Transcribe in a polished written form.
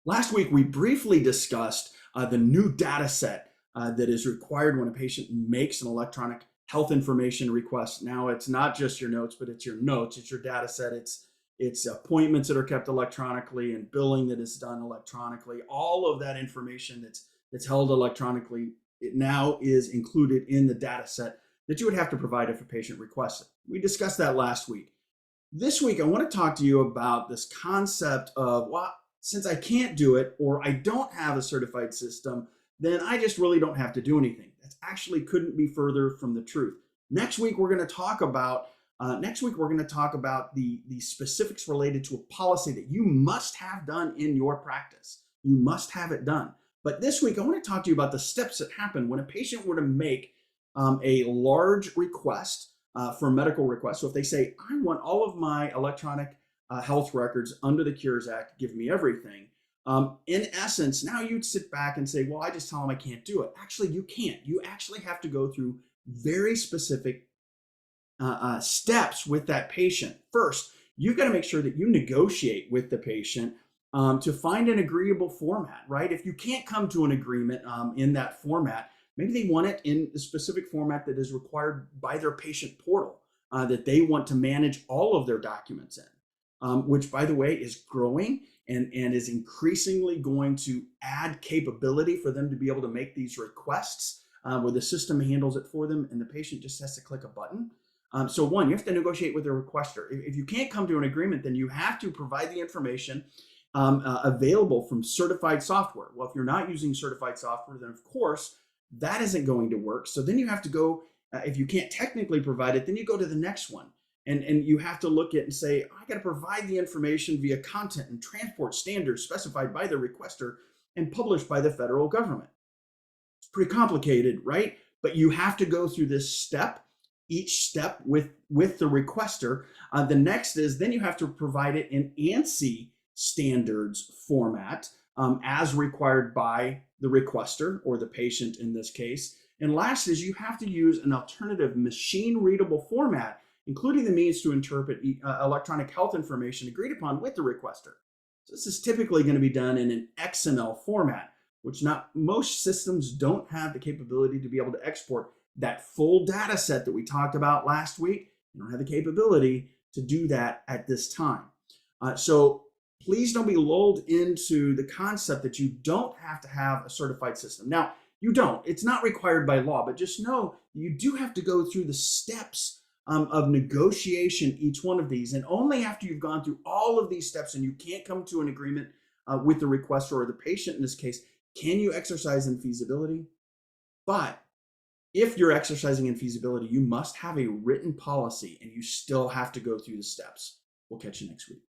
Last week, we briefly discussed the new data set that is required when a patient makes an electronic health information request. Now, it's not just your notes, but it's your notes, it's your data set, it's appointments that are kept electronically and billing that is done electronically. All of that information that's held electronically, it now is included in the data set that you would have to provide if a patient requests it. We discussed that last week. This week, I want to talk to you about this concept of, well, since I can't do it or I don't have a certified system, then I just really don't have to do anything. That actually couldn't be further from the truth. Next week, we're going to talk about the specifics related to a policy that you must have done in your practice. You must have it done. But this week, I want to talk to you about the steps that happen when a patient were to make a large request for a medical request. So if they say, I want all of my electronic health records under the Cures Act, give me everything. In essence, now you'd sit back and say, well, I just tell them I can't do it. Actually, you can't. You actually have to go through very specific steps with that patient. First, you've got to make sure that you negotiate with the patient to find an agreeable format, right? If you can't come to an agreement in that format, maybe they want it in the specific format that is required by their patient portal that they want to manage all of their documents in, which, by the way, is growing and is increasingly going to add capability for them to be able to make these requests where the system handles it for them and the patient just has to click a button. So one, you have to negotiate with the requester. If you can't come to an agreement, then you have to provide the information available from certified software. Well, if you're not using certified software, then of course, that isn't going to work. So then you have to go, if you can't technically provide it, then you go to the next one. And you have to look at and say, I got to provide the information via content and transport standards specified by the requester and published by the federal government. It's pretty complicated, right? But you have to go through this step, each step with the requester. The next is then you have to provide it in ANSI standards format as required by the requester or the patient in this case. And last is you have to use an alternative machine readable format, including the means to interpret electronic health information agreed upon with the requester. So this is typically going to be done in an XML format, which most systems don't have the capability to be able to export that full data set that we talked about last week. You don't have the capability to do that at this time. So please don't be lulled into the concept that you don't have to have a certified system. Now, you don't. It's not required by law, but just know you do have to go through the steps of negotiation, each one of these. And only after you've gone through all of these steps and you can't come to an agreement with the requester or the patient in this case, can you exercise infeasibility. But if you're exercising infeasibility, you must have a written policy and you still have to go through the steps. We'll catch you next week.